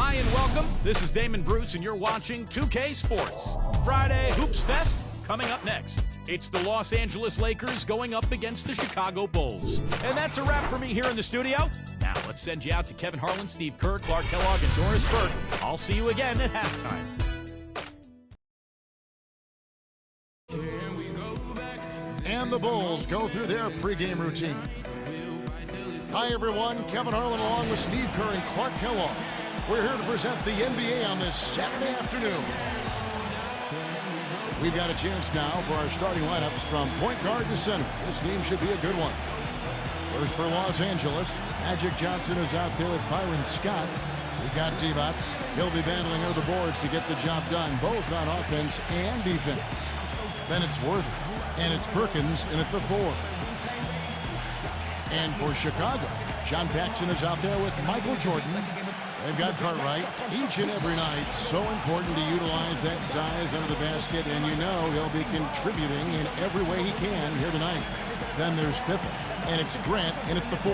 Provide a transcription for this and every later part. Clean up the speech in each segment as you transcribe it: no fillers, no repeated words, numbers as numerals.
Hi and welcome. This is Damon Bruce and you're watching 2K Sports. Friday Hoops Fest coming up next. It's the Los Angeles Lakers going up against the Chicago Bulls. And that's a wrap for me here in the studio. Now let's send you out to Kevin Harlan, Steve Kerr, Clark Kellogg, and Doris Burke. I'll see you again at halftime. And the Bulls go through their pregame routine. Hi everyone, Kevin Harlan along with Steve Kerr and Clark Kellogg. We're here to present the NBA on this Saturday afternoon. We've got a chance now for our starting lineups from point guard to center. This game should be a good one. First for Los Angeles, Magic Johnson is out there with Byron Scott. We've got D-Bots. He'll be battling over the boards to get the job done, both on offense and defense. Then it's Worthy, and it's Perkins in at the 4. And for Chicago, John Paxson is out there with Michael Jordan. They've got Cartwright each and every night. So important to utilize that size under the basket, and you know he'll be contributing in every way he can here tonight. Then there's Pippen, and it's Grant in at the 4.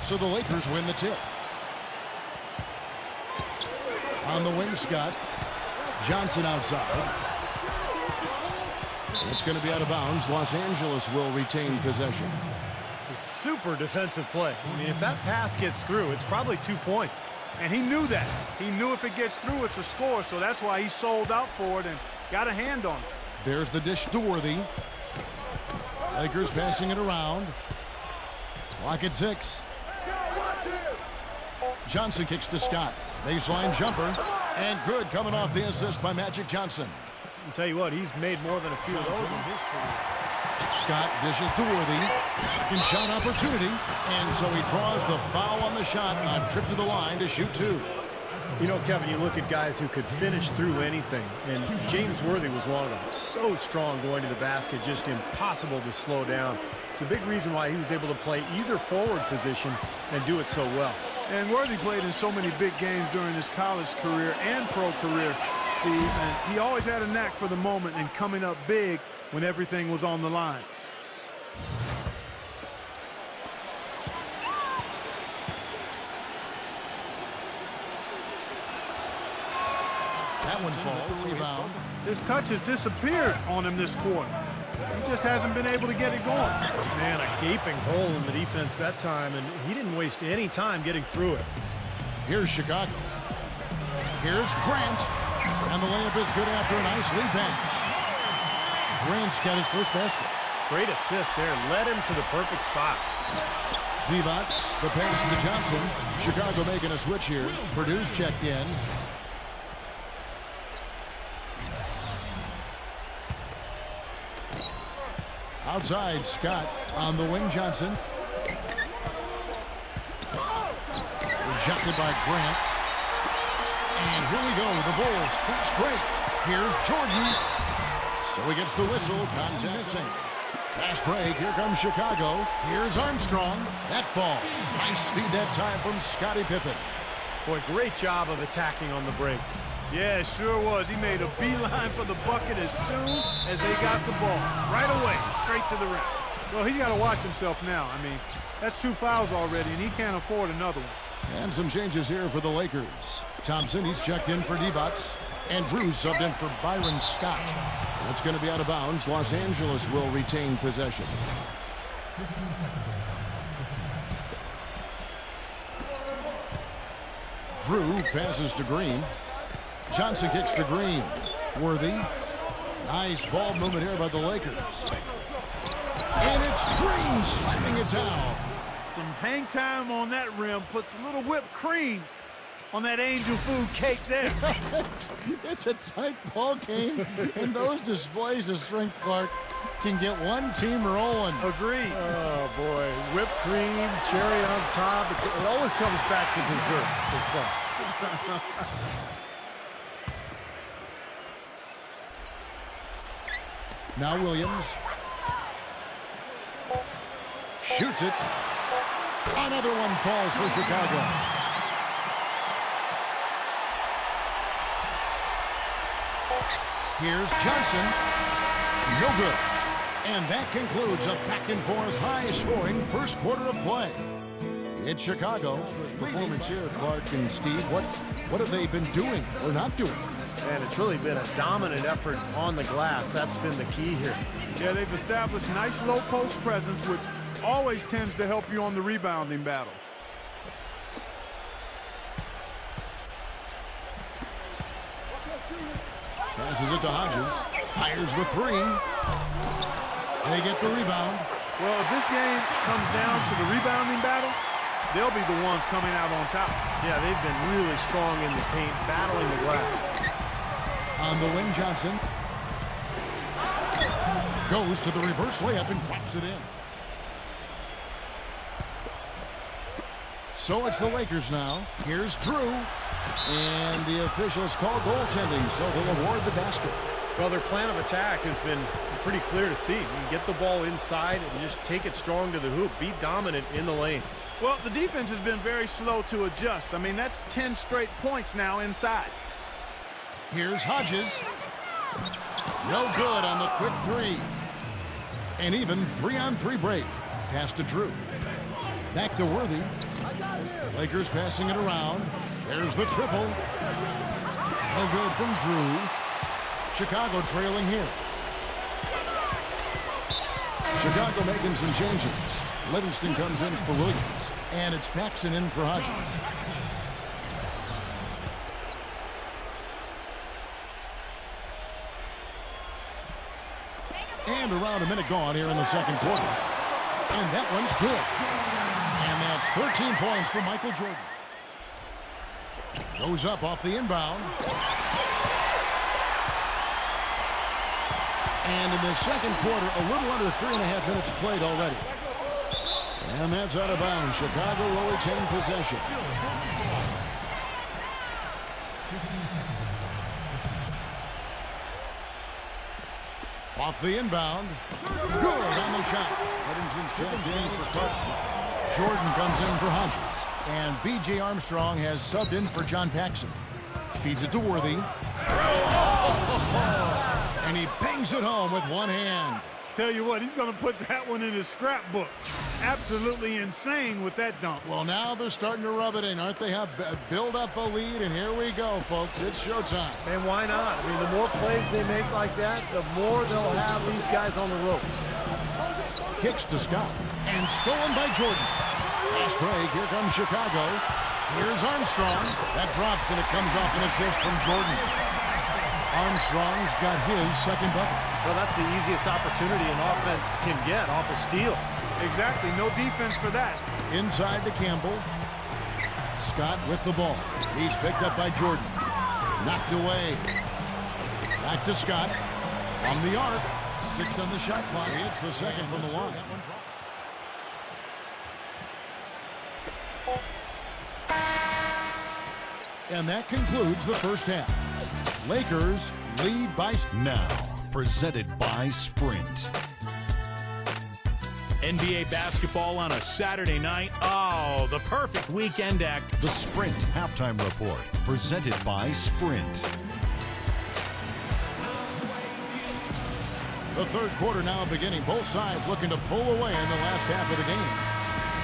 So the Lakers win the tip. On the wing, Scott. Johnson outside. It's going to be out of bounds. Los Angeles will retain possession. A super defensive play. I mean, if that pass gets through, it's probably 2 points. And he knew that. He knew if it gets through, it's a score. So that's why he sold out for it and got a hand on it. There's the dish to Worthy. Lakers passing it around. Clock at 6. Johnson kicks to Scott. Baseline jumper. And good, coming off the assist by Magic Johnson. I'll tell you what, he's made more than a few of those in his career. Scott dishes to Worthy. Second shot opportunity. And so he draws the foul on the shot on trip to the line to shoot 2. You know, Kevin, you look at guys who could finish through anything, and James Worthy was one of them. So strong going to the basket, just impossible to slow down. It's a big reason why he was able to play either forward position and do it so well. And Worthy played in so many big games during his college career and pro career, Steve, and he always had a knack for the moment and coming up big when everything was on the line. That one falls. Rebound. His touch has disappeared on him this quarter. He just hasn't been able to get it going. Man, a gaping hole in the defense that time, and he didn't waste any time getting through it. Here's Chicago. Here's Grant. And the layup is good after a nice lead pass. Grant's got his first basket. Great assist there. Led him to the perfect spot. D-Bots, the pass to Johnson. Chicago making a switch here. Purdue's checked in. Outside, Scott on the wing, Johnson. Rejected by Grant. And here we go, the Bulls fast break. Here's Jordan. So he gets the whistle, contact missing. Fast break, here comes Chicago. Here's Armstrong. That falls. Nice feed that time from Scottie Pippen. Boy, great job of attacking on the break. Yeah, it sure was. He made a beeline for the bucket as soon as they got the ball. Right away, straight to the rim. Well, he's got to watch himself now. I mean, that's 2 fouls already, and he can't afford another one. And some changes here for the Lakers. Thompson, he's checked in for D-Bots. And Drew subbed in for Byron Scott. That's going to be out of bounds. Los Angeles will retain possession. Drew passes to Green. Johnson kicks to Green. Worthy. Nice ball movement here by the Lakers. And it's Green slamming it down. Some hang time on that rim puts a little whipped cream on that angel food cake there. It's a tight ball game, and those displays of strength, Clark, can get one team rolling. Agreed. Oh, boy. Whipped cream, cherry on top. It always comes back to dessert for Clark. Now Williams. Shoots it. Another one falls for Chicago. Here's Johnson. No good. And that concludes a back-and-forth, high-scoring first quarter of play. It's Chicago. Performance here, Clark and Steve. What have they been doing or not doing? And it's really been a dominant effort on the glass. That's been the key here. Yeah, they've established nice low post presence, which always tends to help you on the rebounding battle. Passes it to Hodges. Fires the three. They get the rebound. Well, if this game comes down to the rebounding battle, they'll be the ones coming out on top. Yeah, they've been really strong in the paint, battling the glass. On the wing, Johnson goes to the reverse layup and drops it in. So it's the Lakers now. Here's Drew. And the officials call goaltending, so they'll award the basket. Well, their plan of attack has been pretty clear to see. You get the ball inside and just take it strong to the hoop. Be dominant in the lane. Well, the defense has been very slow to adjust. I mean, that's 10 straight points now inside. Here's Hodges. No good on the quick three. An even 3-on-3 break. Pass to Drew. Back to Worthy. Lakers passing it around. There's the triple. No good from Drew. Chicago trailing here. Chicago making some changes. Livingston comes in for Williams. And it's Paxson in for Hodges. And around a minute gone here in the second quarter. And that one's good. And that's 13 points for Michael Jordan. Goes up off the inbound. And in the second quarter, a little under 3.5 minutes played already. And that's out of bounds. Chicago will retain possession. Off the inbound. Good on the shot. Livingston's checked in for Carson. Jordan comes in for Hodges. And B.J. Armstrong has subbed in for John Paxson. Feeds it to Worthy. And he bangs it home with one hand. Tell you what, he's going to put that one in his scrapbook. Absolutely insane with that dunk. Well, now they're starting to rub it in, aren't they? Build up a lead, and here we go, folks. It's showtime. And why not? I mean, the more plays they make like that, the more they'll have these guys on the ropes. Kicks to Scott. And stolen by Jordan. Fast break. Here comes Chicago. Here's Armstrong. That drops, and it comes off an assist from Jordan. Armstrong's got his second bucket. Well, that's the easiest opportunity an offense can get off a steal. Exactly. No defense for that. Inside to Campbell. Scott with the ball. He's picked up by Jordan. Knocked away. Back to Scott. From the arc. 6 on the shot clock. It's the second from the line. And that concludes the first half. Lakers lead by... Now, presented by Sprint. NBA basketball on a Saturday night. Oh, the perfect weekend act. The Sprint Halftime Report, presented by Sprint. The third quarter now beginning. Both sides looking to pull away in the last half of the game.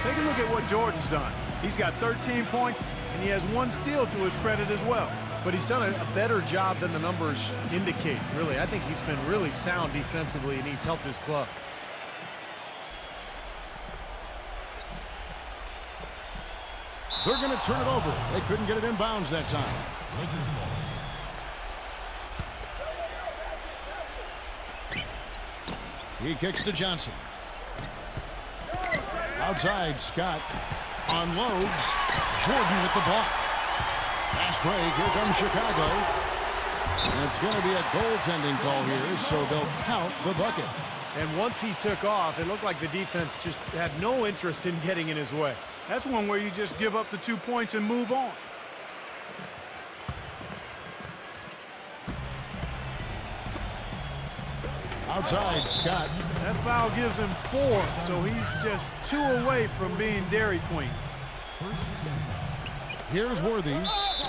Take a look at what Jordan's done. He's got 13 points, and he has 1 steal to his credit as well. But he's done a better job than the numbers indicate, really. I think he's been really sound defensively, and he's helped his club. They're going to turn it over. They couldn't get it in bounds that time. He kicks to Johnson. Outside, Scott unloads. Jordan with the block. Fast break. Here comes Chicago. And it's going to be a goaltending call here, so they'll count the bucket. And once he took off, it looked like the defense just had no interest in getting in his way. That's one where you just give up the 2 points and move on. Outside, Scott. That foul gives him 4, so he's just 2 away from being Dairy Queen. Here's Worthy.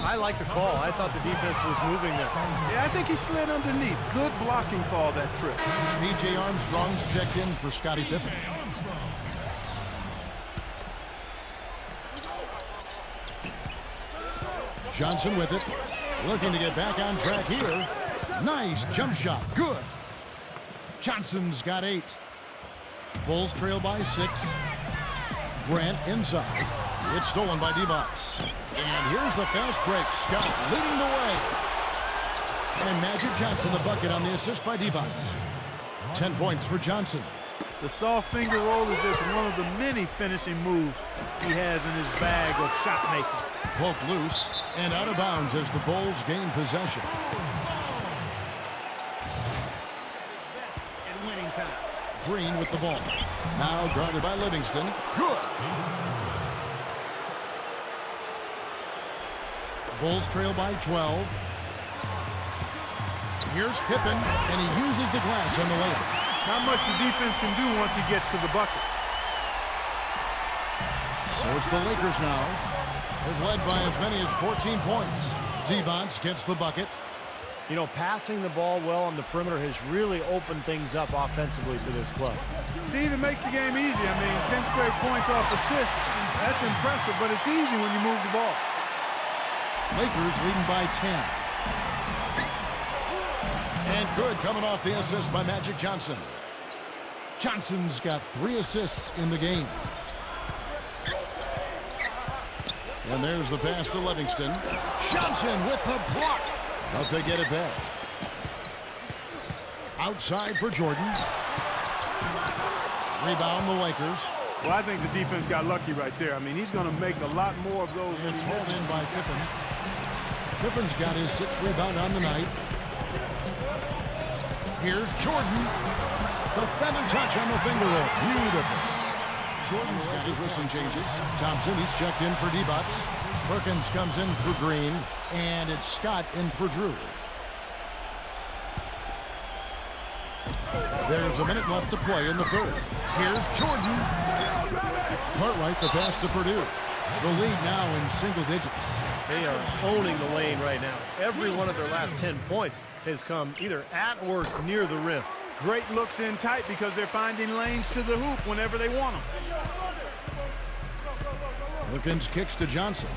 I like the call. I thought the defense was moving there. Yeah, I think he slid underneath. Good blocking call that trip. B.J. Armstrong's checked in for Scottie Pippen. Johnson with it. Looking to get back on track here. Nice jump shot. Good. Johnson's got 8. Bulls trail by 6. Grant inside. It's stolen by Divac. And here's the fast break. Scott leading the way. And Magic Johnson the bucket on the assist by Divac. 10 points for Johnson. The soft finger roll is just one of the many finishing moves he has in his bag of shot making. Poked loose and out of bounds as the Bulls gain possession. And winning time. Green with the ball. Now guarded by Livingston. Good. Bulls trail by 12. Here's Pippen, and he uses the glass on the layup. Not much the defense can do once he gets to the bucket. So it's the Lakers now. They've led by as many as 14 points. Divac gets the bucket. You know, passing the ball well on the perimeter has really opened things up offensively for this club. Steve, it makes the game easy. I mean, 10 straight points off assist. That's impressive, but it's easy when you move the ball. Lakers leading by 10. And good coming off the assist by Magic Johnson. Johnson's got 3 assists in the game. And there's the pass to Livingston. Johnson with the block. But they get it back. Outside for Jordan. Rebound the Lakers. Well, I think the defense got lucky right there. I mean, he's going to make a lot more of those. It's hauled in by Pippen. Pippen's got his 6th rebound on the night. Here's Jordan. The feather touch on the finger roll. Beautiful. Jordan's got his wrist and changes. Thompson, he's checked in for Divac. Perkins comes in for Green. And it's Scott in for Drew. There's a minute left to play in the third. Here's Jordan. Cartwright the pass to Purdue. The lead now in single digits. They are owning the lane right now. Every one of their last 10 points has come either at or near the rim. Great looks in tight because they're finding lanes to the hoop whenever they want them. Wilkins kicks to Johnson.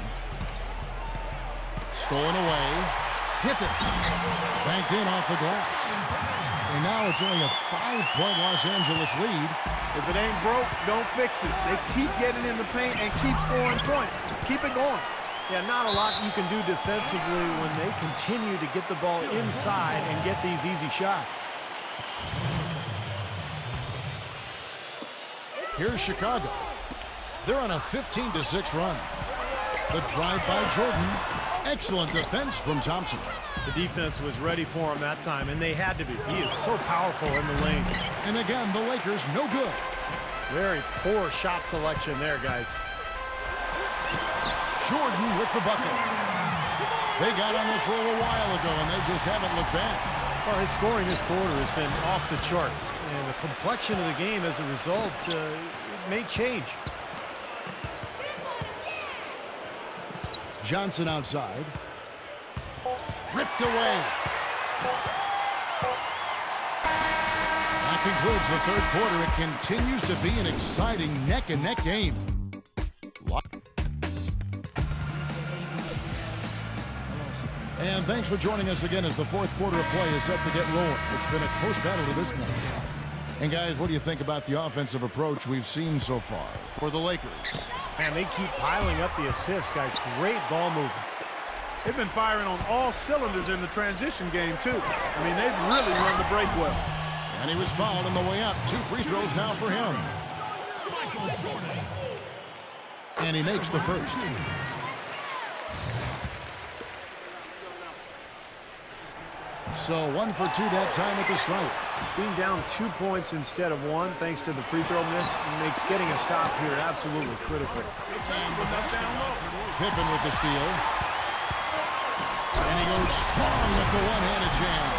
Stolen away. Pippen. Banked in off the glass. And now it's only a 5-point Los Angeles lead. If it ain't broke, don't fix it. They keep getting in the paint and keep scoring points. Keep it going. Yeah, not a lot you can do defensively when they continue to get the ball inside and get these easy shots. Here's Chicago. They're on a 15-6 run. The drive by Jordan. Excellent defense from Thompson. The defense was ready for him that time, and they had to be. He is so powerful in the lane. And again, the Lakers no good. Very poor shot selection there, guys. Jordan with the bucket. They got on this roll a while ago, and they just haven't looked back. Well, his scoring this quarter has been off the charts, and the complexion of the game as a result may change. Johnson outside. Ripped away. That concludes the third quarter. It continues to be an exciting neck-and-neck game. And thanks for joining us again as the fourth quarter of play is set to get rolling. It's been a close battle to this point. And guys, what do you think about the offensive approach we've seen so far for the Lakers? Man, they keep piling up the assists, guys. Great ball movement. They've been firing on all cylinders in the transition game, too. I mean, they've really run the break well. And he was fouled on the way up. 2 free throws now for him. And he makes the first. So 1 for 2 that time at the stripe. Being down 2 points instead of 1, thanks to the free throw miss, makes getting a stop here absolutely critical. Pippen with the steal. And he goes strong with the one-handed jam.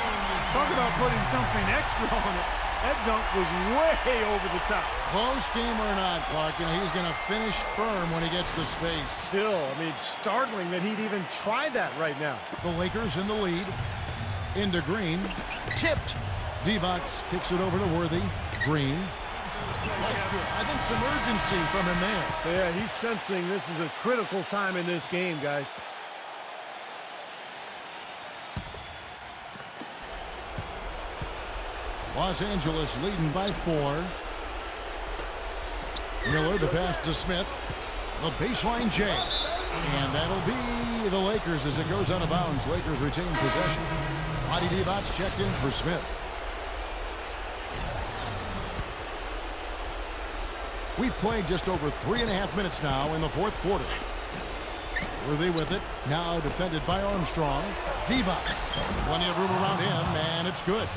Talk about putting something extra on it. That dunk was way over the top. Close game or not, Clark, he's going to finish firm when he gets the space. Still, I mean, it's startling that he'd even try that right now. The Lakers in the lead. Into Green. Tipped. Divac kicks it over to Worthy. Green. That's good. I think some urgency from him there. Yeah, he's sensing this is a critical time in this game, guys. Los Angeles leading by 4. Miller, the pass to Smith. The baseline J. And that'll be the Lakers as it goes out of bounds. Lakers retain possession. Marty Divac checked in for Smith. We've played just over 3.5 minutes now in the fourth quarter. Worthy with it. Now defended by Armstrong. Divac. Plenty of room around him, and it's good.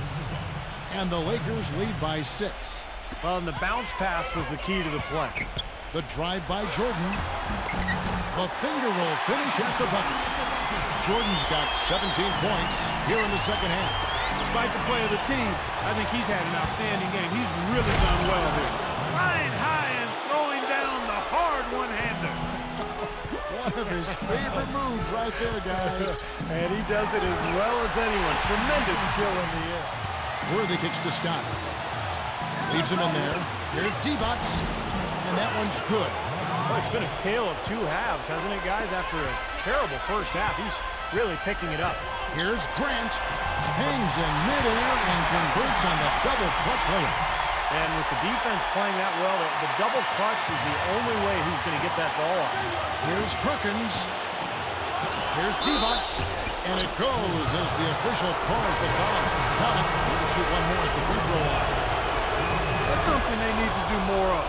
And the Lakers lead by 6. Well, and the bounce pass was the key to the play. The drive by Jordan. The finger roll finish at the bucket. Jordan's got 17 points here in the second half. Despite the play of the team, I think he's had an outstanding game. He's really done well here. Flying high and throwing down the hard one-hander. One of his favorite moves right there, guys. And he does it as well as anyone. Tremendous skill in the air. Worthy kicks to Scott. Leads him in there. Here's Divac. And that one's good. Well, it's been a tale of 2 halves, hasn't it, guys? After a terrible first half, he's really picking it up. Here's Grant. Hangs in midair and converts on the double clutch layup. And with the defense playing that well, the double clutch was the only way he was going to get that ball up. Here's Perkins. Here's Divac. And it goes as the official calls the foul. Got it. He'll shoot one more at the free throw line. That's something they need to do more of.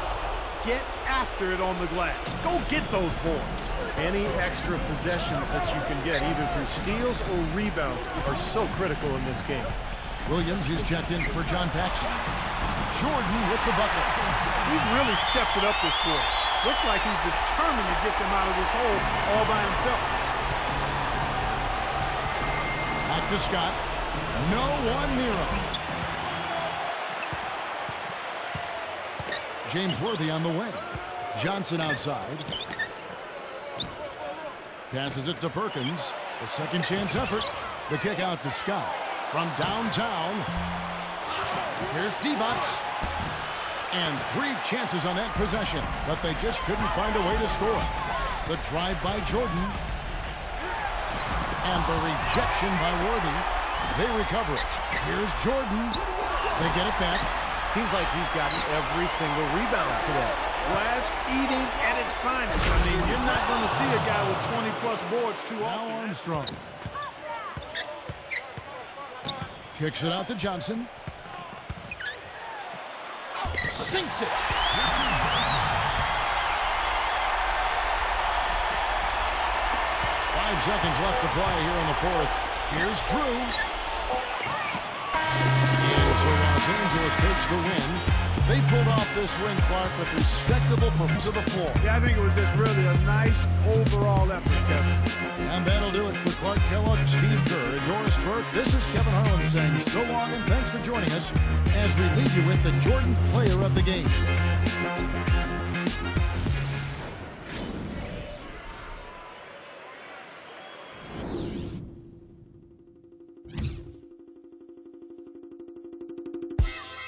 Get after it on the glass. Go get those boards. Any extra possessions that you can get, either through steals or rebounds, are so critical in this game. Williams is checked in for John Paxson. Jordan with the bucket. He's really stepped it up this quarter. Looks like he's determined to get them out of this hole all by himself. Back to Scott. No one near him. James Worthy on the wing. Johnson outside. Passes it to Perkins. The second chance effort. The kick out to Scott. From downtown. Here's Divac. And 3 chances on that possession, but they just couldn't find a way to score. The drive by Jordan. And the rejection by Worthy. They recover it. Here's Jordan. They get it back. Seems like he's gotten every single rebound today. Glass eating at its finest. I mean, you're not going to see a guy with 20-plus boards too Now often. Armstrong. Kicks it out to Johnson. Sinks it. 5 seconds left to play here in the fourth. Here's Drew. And so Los Angeles takes the win. They pulled off this win, Clark, with respectable performance of the floor. Yeah, I think it was just really a nice overall effort, Kevin. And that'll do it for Clark Kellogg, Steve Kerr, and Doris Burke. This is Kevin Harlan saying so long and thanks for joining us as we leave you with the Jordan Player of the Game.